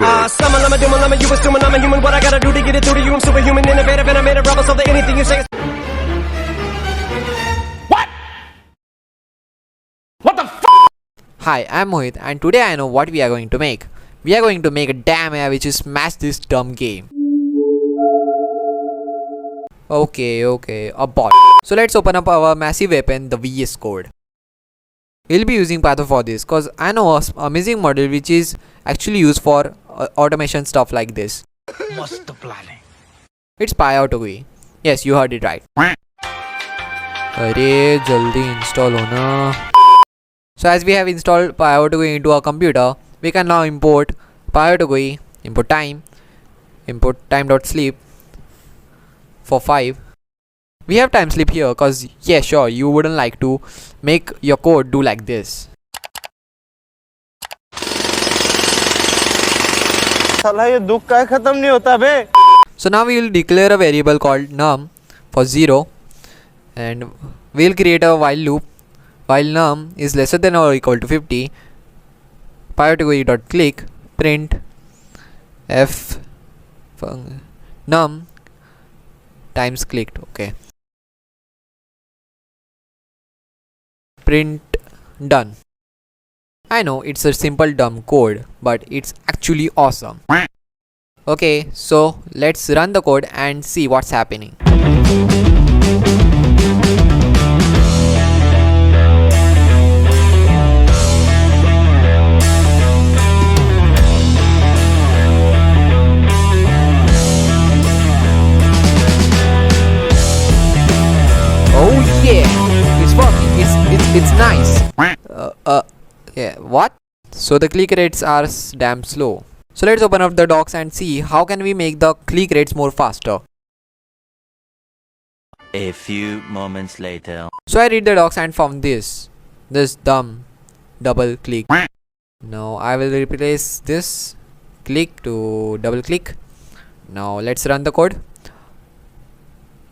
You was doing, I'm a human. What I gotta do to get it through to you? I'm superhuman, innovative, and I made a rubber so that anything you say is... What? What the f? Hi, I'm Mohitt, and today I know what we are going to make. We are going to make a damn AI which is smash this dumb game. Okay, a bot. So let's open up our massive weapon, the VS Code. We'll be using Python for this cause I know an amazing model which is actually used for automation stuff like this. Must planning. It's pyautogui. Yes, you heard it right. Arey, jaldi install hona. So as we have installed pyautogui into our computer, we can now import pyautogui, import time.sleep for 5. We have time sleep here cause yeah sure you wouldn't like to make your code do like this. साला ये दुख का खत्म नहीं होता बे. So now we will declare a variable called num for 0 and we'll create a while loop. While num is lesser than or equal to 50, pyautogui.click print f num times clicked. Okay. Print done. I know it's a simple dumb code, but it's actually awesome. Okay, so let's run the code and see what's happening. Oh yeah, it's working. It's nice. Yeah, what? So the click rates are damn slow. So let's open up the docs and see how can we make the click rates more faster. A few moments later. So I read the docs and found this dumb double click. Now I will replace this click to double click. Now let's run the code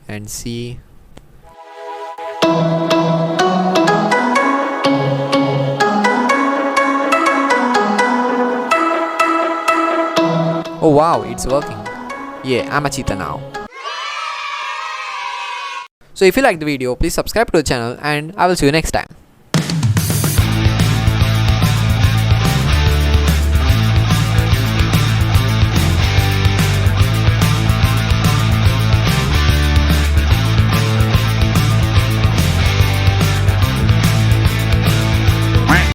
and see. Oh wow, it's working. Yeah, I'm a cheater now. So if you like the video, please subscribe to the channel and I will see you next time.